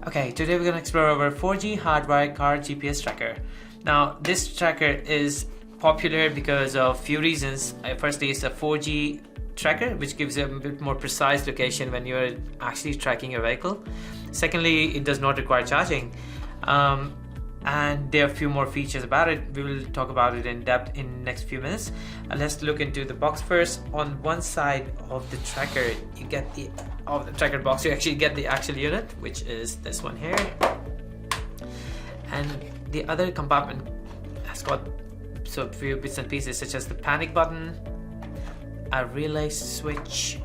Okay, today we're going to explore our 4G hardwired car GPS tracker. Now, this tracker is popular because of few reasons. Firstly, it's a 4G tracker, which gives you a bit more precise location when you're actually tracking your vehicle. Secondly, it does not require charging. And there are a few more features about it. We will talk about it in depth in the next few minutes. Let's look into the box first. On one side of the tracker, you get the tracker box. You actually get the actual unit, which is this one here. And the other compartment has got a few bits and pieces, such as the panic button, a relay switch,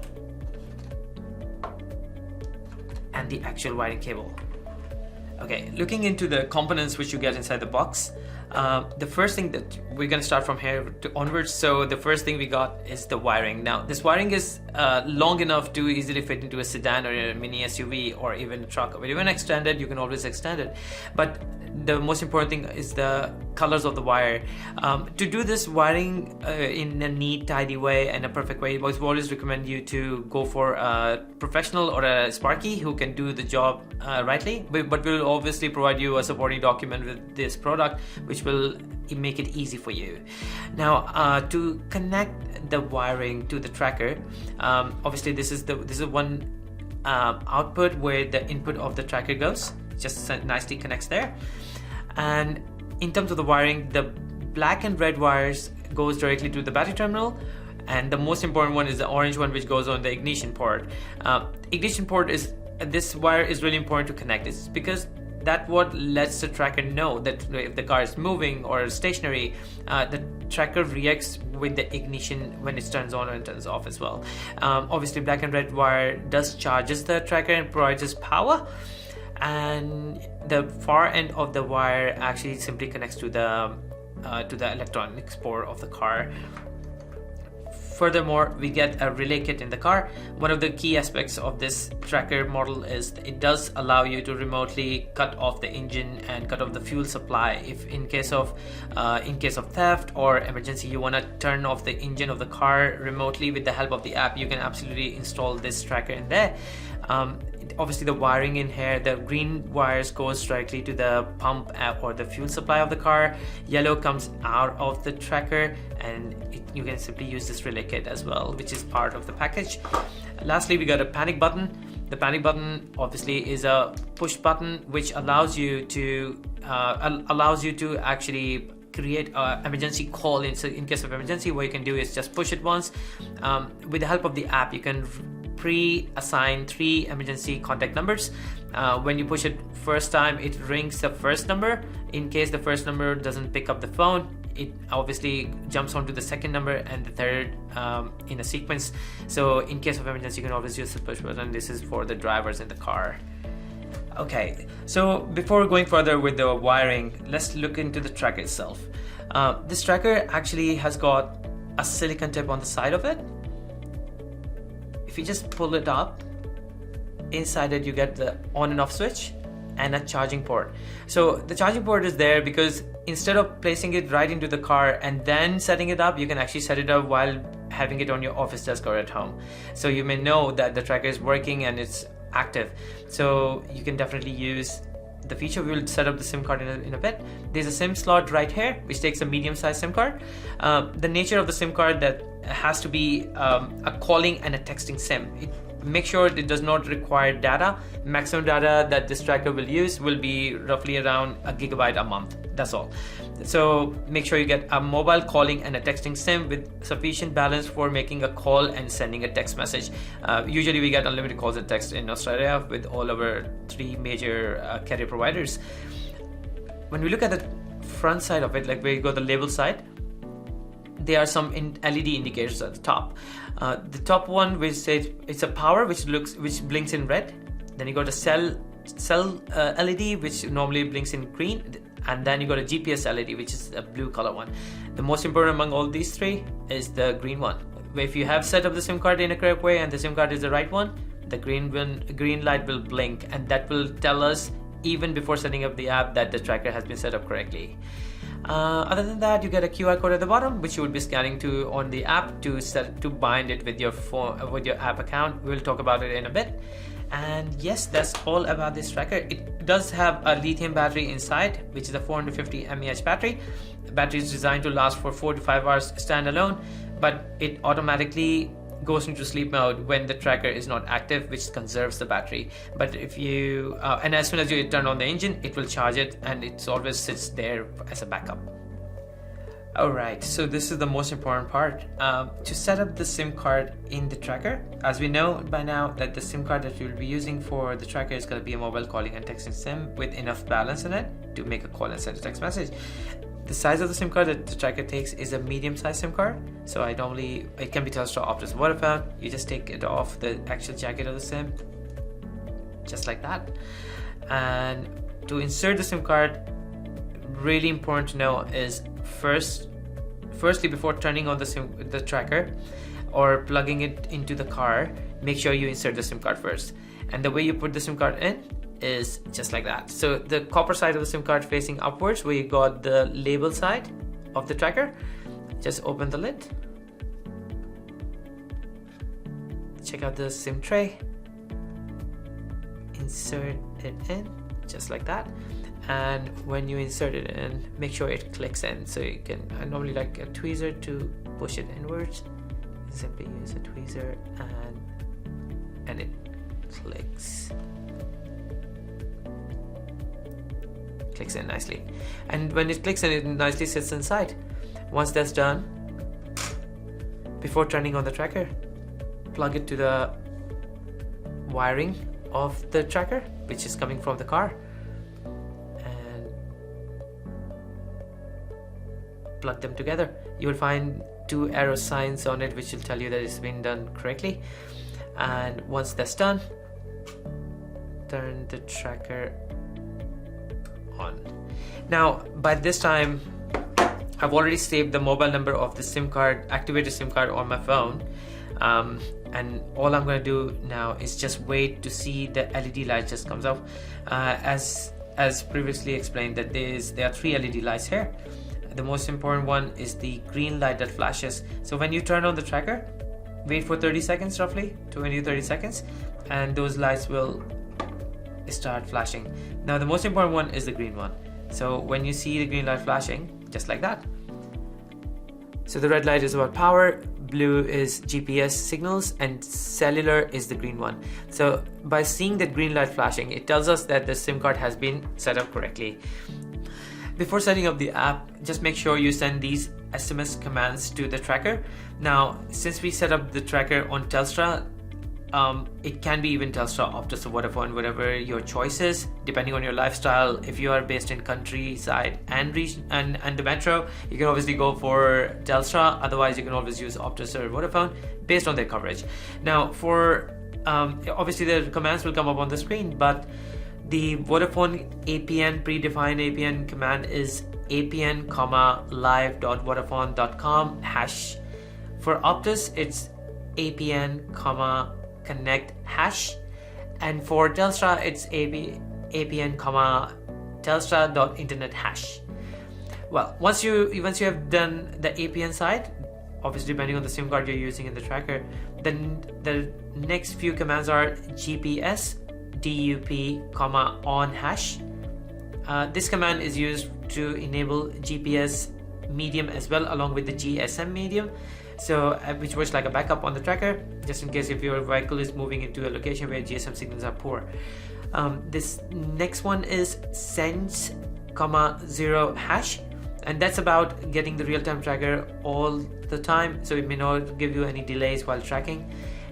and the actual wiring cable. Okay, looking into the components which you get inside the box, the first thing that we're going to start from here onwards. So the first thing we got is the wiring. Now, this wiring is long enough to easily fit into a sedan or a mini SUV or even a truck. When you want to extend it, you can always extend it. But the most important thing is the colors of the wire. To do this wiring in a neat, tidy way and a perfect way, we always recommend you to go for a professional or a Sparky who can do the job rightly. But we'll obviously provide you a supporting document with this product, which will make it easy for you. Now, to connect the wiring to the tracker, obviously this is one output where the input of the tracker goes. Just nicely connects there. And in terms of the wiring, the black and red wires goes directly to the battery terminal, and the most important one is the orange one, which goes on the ignition port. Ignition port this wire is really important to connect. It's because that's what lets the tracker know that if the car is moving or stationary, the tracker reacts with the ignition when it turns on and turns off as well. Obviously, black and red wire charges the tracker and provides us power. And the far end of the wire actually simply connects to the electronics port of the car. Furthermore, we get a relay kit in the car. One of the key aspects of this tracker model is it does allow you to remotely cut off the engine and cut off the fuel supply. If in case of theft or emergency, you want to turn off the engine of the car remotely with the help of the app, you can absolutely install this tracker in there. Obviously, the wiring in here, the green wires goes directly to the pump or the fuel supply of the car. Yellow comes out of the tracker, and you can simply use this relay kit as well, which is part of the package. Lastly, we got a panic button. The panic button obviously is a push button which allows you to actually create an emergency call in case of emergency. What you can do is just push it once. With the help of the app, you can pre-assign 3 emergency contact numbers. When you push it first time, it rings the first number. In case the first number doesn't pick up the phone, it obviously jumps onto the second number and the third in a sequence. So in case of emergency, you can always use the push button. This is for the drivers in the car. Okay, so before going further with the wiring, let's look into the tracker itself. This tracker actually has got a silicone tip on the side of it. If you just pull it up, inside it you get the on and off switch and a charging port. So the charging port is there because instead of placing it right into the car and then setting it up, you can actually set it up while having it on your office desk or at home. So you may know that the tracker is working and it's active. So you can definitely use the feature. We will set up the SIM card in a bit. There's a SIM slot right here, which takes a medium-sized SIM card. The nature of the SIM card that has to be a calling and a texting SIM. Make sure it does not require data. Maximum data that this tracker will use will be roughly around 1 GB a month. That's all. So make sure you get a mobile calling and a texting SIM with sufficient balance for making a call and sending a text message. Usually we get unlimited calls and text in Australia with all our 3 major carrier providers. When we look at the front side of it, like where you go the label side, there are some LED indicators at the top. The top one which says it's a power, which blinks in red. Then you got a cell LED, which normally blinks in green, and then you got a GPS LED, which is a blue color one. The most important among all these 3 is the green one. If you have set up the SIM card in a correct way and the SIM card is the right one, the green light will blink, and that will tell us even before setting up the app that the tracker has been set up correctly. Other than that, you get a QR code at the bottom, which you will be scanning on the app to bind it with your phone, with your app account. We will talk about it in a bit. And yes, that's all about this tracker. It does have a lithium battery inside, which is a 450 mAh battery. The battery is designed to last for 4 to 5 hours standalone, but it automatically goes into sleep mode when the tracker is not active, which conserves the battery. But if you and as soon as you turn on the engine, it will charge it, and it always sits there as a backup. Alright, so this is the most important part. To set up the SIM card in the tracker, as we know by now that the SIM card that you'll be using for the tracker is going to be a mobile calling and texting SIM with enough balance in it to make a call and send a text message. The size of the SIM card that the tracker takes is a medium-sized SIM card. So it can be Telstra, Optus, Vodafone. You just take it off the actual jacket of the SIM, just like that. And to insert the SIM card, really important to know is firstly before turning on the tracker or plugging it into the car, make sure you insert the SIM card first. And the way you put the SIM card in is just like that. So the copper side of the SIM card facing upwards, where you got the label side of the tracker, just open the lid, check out the SIM tray, insert it in just like that. And when you insert it in, make sure it clicks in. So you can, I normally like a tweezer to push it inwards. Simply use a tweezer and it clicks in nicely. And when it clicks in, it nicely sits inside. Once that's done, before turning on the tracker, plug it to the wiring of the tracker, which is coming from the car, plug them together. You will find 2 arrow signs on it which will tell you that it's been done correctly. And once that's done, turn the tracker on. Now by this time I've already saved the mobile number of the SIM card, activated SIM card on my phone, and all I'm going to do now is just wait to see the LED light just comes up. As previously explained, that there are 3 LED lights here. The most important one is the green light that flashes. So when you turn on the tracker, wait for 30 seconds, roughly 20 to 30 seconds, and those lights will start flashing. Now the most important one is the green one. So when you see the green light flashing, just like that. So the red light is about power, blue is GPS signals, and cellular is the green one. So by seeing the green light flashing, it tells us that the SIM card has been set up correctly. Before setting up the app, just make sure you send these SMS commands to the tracker. Now, since we set up the tracker on Telstra, it can be even Telstra, Optus, or Vodafone, whatever your choice is, depending on your lifestyle. If you are based in countryside and region and the metro, you can obviously go for Telstra. Otherwise, you can always use Optus or Vodafone based on their coverage. Now, for obviously the commands will come up on the screen, but the Vodafone APN, predefined APN command is apn, live.vodafone.com #. For Optus, it's apn, connect #. And for Telstra, it's apn, telstra.internet #. Well, once you have done the APN side, obviously depending on the SIM card you're using in the tracker, then the next few commands are GPS, DUP, on #. This command is used to enable GPS medium as well, along with the GSM medium, so which works like a backup on the tracker, just in case if your vehicle is moving into a location where GSM signals are poor. This next one is sends, 0 #, and that's about getting the real-time tracker all the time, so it may not give you any delays while tracking.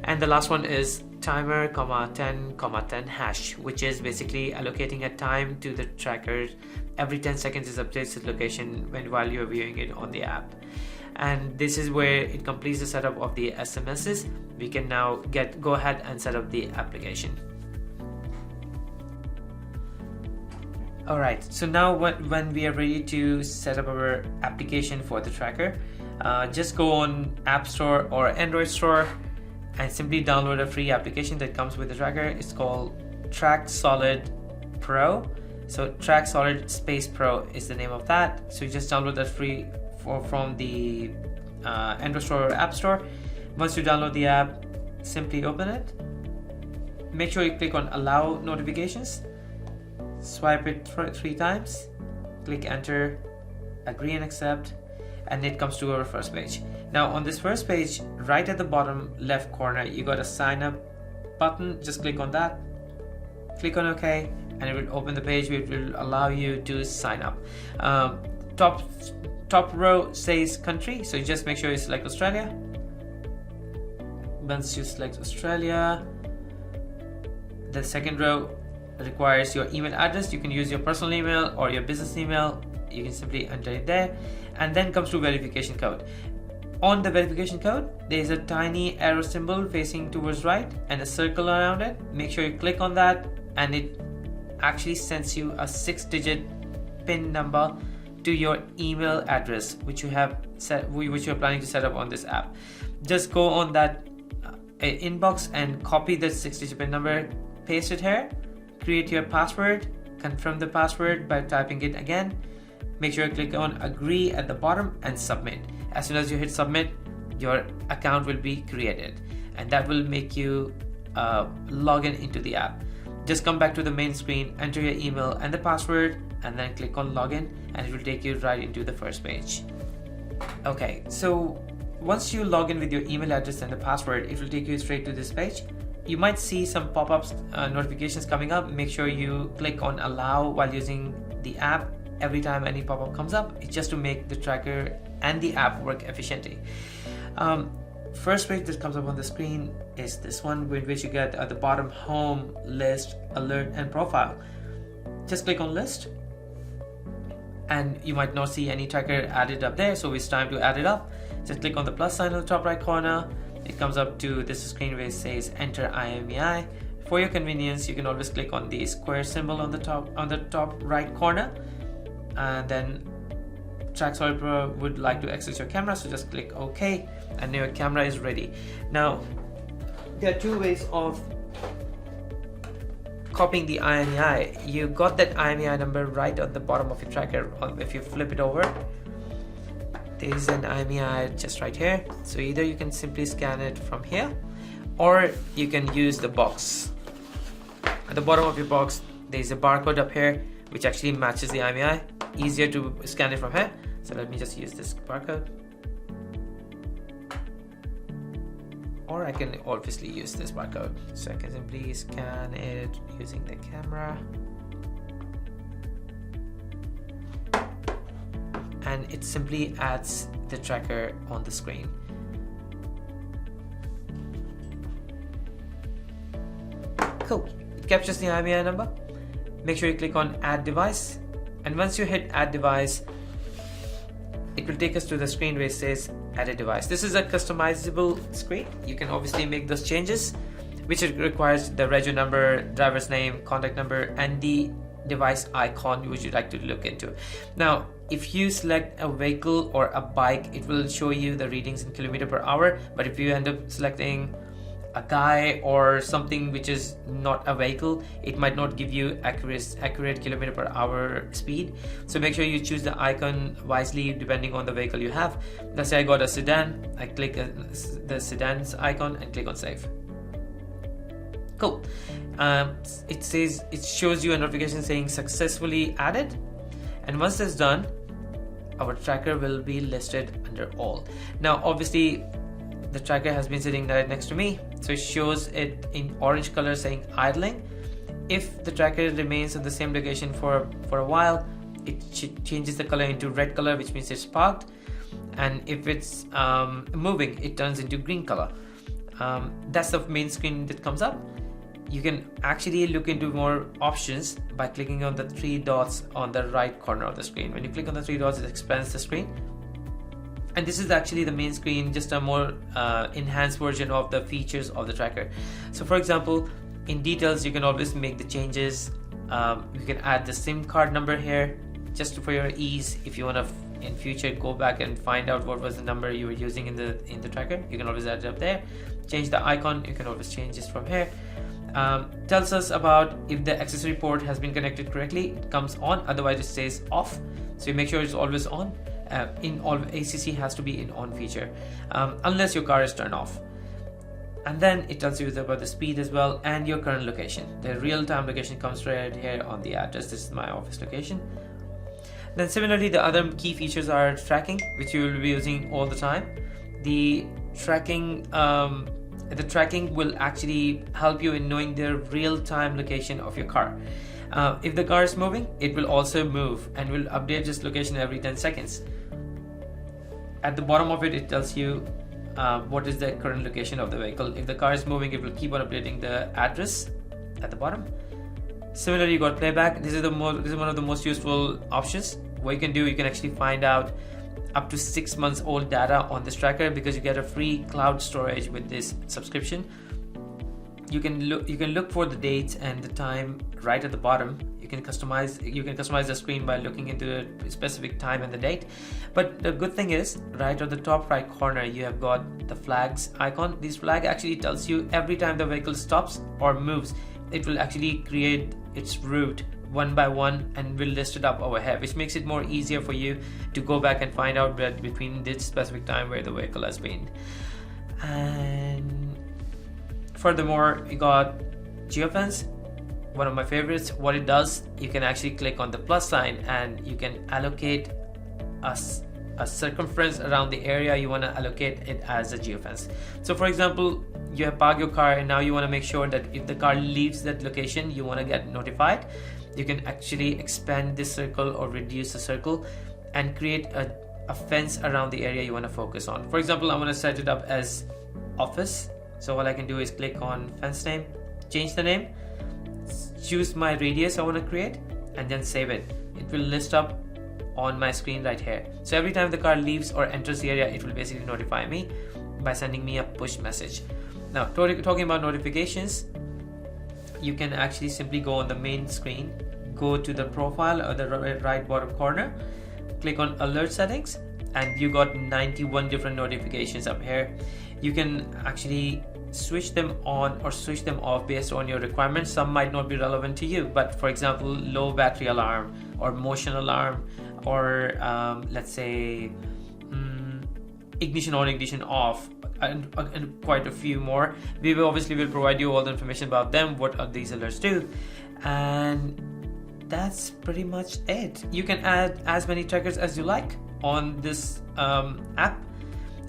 And the last one is timer, 10, 10 #, which is basically allocating a time to the tracker. Every 10 seconds it updates its location while you're viewing it on the app. And this is where it completes the setup of the SMSs. We can now go ahead and set up the application. Alright, so now when we are ready to set up our application for the tracker, just go on App Store or Android Store and simply download a free application that comes with the tracker. It's called Tracksolid Pro. So Tracksolid Space Pro is the name of that. So you just download that free from the Android Store or App Store. Once you download the app, simply open it make sure you click on allow notifications, swipe it 3 times, click enter, agree and accept, and it comes to our first page. Now on this first page, right at the bottom left corner, you got a sign up button. Just click on that, click on OK, and it will open the page which will allow you to sign up. Top row says country, so you just make sure you select Australia. Once you select Australia, the second row requires your email address. You can use your personal email or your business email. You can simply enter it there, and then comes to verification code. On the verification code, there is a tiny arrow symbol facing towards right and a circle around it. Make sure you click on that, and it actually sends you a 6-digit PIN number to your email address, which you have set, which you're planning to set up on this app. Just go on that inbox and copy the 6-digit PIN number, paste it here, create your password, confirm the password by typing it again. Make sure you click on agree at the bottom and submit. As soon as you hit submit, your account will be created, and that will make you log into the app. Just come back to the main screen, enter your email and the password, and then click on login, and it will take you right into the first page. Okay, so once you log in with your email address and the password, it will take you straight to this page. You might see some pop-ups, notifications coming up. Make sure you click on allow while using the app. Every time any pop-up comes up, it's just to make the tracker and the app work efficiently. First page that comes up on the screen is this one, with which you get at the bottom home, list, alert, and profile. Just click on list, and you might not see any tracker added up there, so it's time to add it up. Just click on the plus sign on the top right corner. It comes up to this screen where it says enter IMEI. For your convenience, you can always click on the square symbol on the top right corner, and then Tracksolid Pro would like to access your camera, so just click OK, and your camera is ready. Now there are 2 ways of copying the IMEI. You got that IMEI number right at the bottom of your tracker. If you flip it over, there is an IMEI just right here, so either you can simply scan it from here, or you can use the box. At the bottom of your box, there is a barcode up here which actually matches the IMEI. Easier to scan it from here, so let me just use this barcode, or I can obviously use this barcode. So I can simply scan it using the camera, and it simply adds the tracker on the screen. Cool. It captures the IMEI number. Make sure you click on add device, and once you hit add device, it will take us to the screen where it says add a device. This is a customizable screen. You can obviously make those changes, which it requires the rego number, driver's name, contact number, and the device icon which you'd like to look into. Now if you select a vehicle or a bike, it will show you the readings in km/h, but if you end up selecting a guy or something which is not a vehicle, it might not give you accurate km/h speed. So make sure you choose the icon wisely depending on the vehicle you have. Let's say I got a sedan, I click the sedan's icon and click on save. Cool. It shows you a notification saying successfully added, and once that's done, our tracker will be listed under all. Now obviously the tracker has been sitting right next to me, so it shows it in orange color saying idling. If the tracker remains in the same location for a while, it changes the color into red color, which means it's parked, and if it's moving, it turns into green color. That's the main screen that comes up. You can actually look into more options by clicking on the 3 dots on the right corner of the screen. When you click on the 3 dots, it expands the screen. And this is actually the main screen, just a more enhanced version of the features of the tracker. So for example, in details, you can always make the changes. You can add the SIM card number here, just for your ease. If you want to in future go back and find out what was the number you were using in the tracker, you can always add it up there. Change the icon, you can always change this from here. Tells us about if the accessory port has been connected correctly, it comes on, otherwise it stays off. So you make sure it's always on. In all, ACC has to be in on feature, unless your car is turned off. And then it tells you about the speed as well and your current location. The real-time location comes right here on the address. This is my office location. Then similarly, the other key features are tracking, which you will be using all the time. The tracking will actually help you in knowing the real-time location of your car. If the car is moving, it will also move and will update this location every 10 seconds. At the bottom of it, it tells you what is the current location of the vehicle. If the car is moving, it will keep on updating the address at the bottom. Similarly, you got playback. This is one of the most useful options. What you can do, you can actually find out up to 6 months old data on this tracker, because you get a free cloud storage with this subscription. You can look for the dates and the time right at the bottom. You can customize the screen by looking into a specific time and the date. But the good thing is, right at the top right corner, you have got the flags icon. This flag actually tells you every time the vehicle stops or moves, it will actually create its route one by one and will list it up over here, which makes it more easier for you to go back and find out that between this specific time where the vehicle has been. And furthermore, you got geofence, one of my favorites. What it does, you can actually click on the plus sign and you can allocate a circumference around the area you want to allocate it as a geofence. So for example, you have parked your car and now you want to make sure that if the car leaves that location, you want to get notified. You can actually expand this circle or reduce the circle and create a fence around the area you want to focus on. For example, I want to set it up as office. So all I can do is click on fence name, change the name, choose my radius I want to create, and then save it. It will list up on my screen right here. So every time the car leaves or enters the area, it will basically notify me by sending me a push message. Now, talking about notifications, you can actually simply go on the main screen, go to the profile or the right bottom corner, click on alert settings, and you got 91 different notifications up here. You can actually switch them on or switch them off based on your requirements. Some might not be relevant to you, but for example, low battery alarm or motion alarm, or let's say ignition on, ignition off, and quite a few more. We will provide you all the information about them, what these alerts do, and that's pretty much it. You can add as many trackers as you like on this app,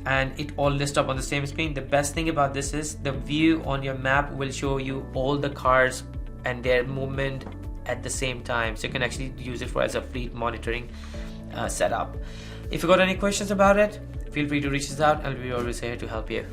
and it all lists up on the same screen. The best thing about this is the view on your map will show you all the cars and their movement at the same time, so you can actually use it as a fleet monitoring setup. If you got any questions about it, feel free to reach us out, and we'll be always here to help you.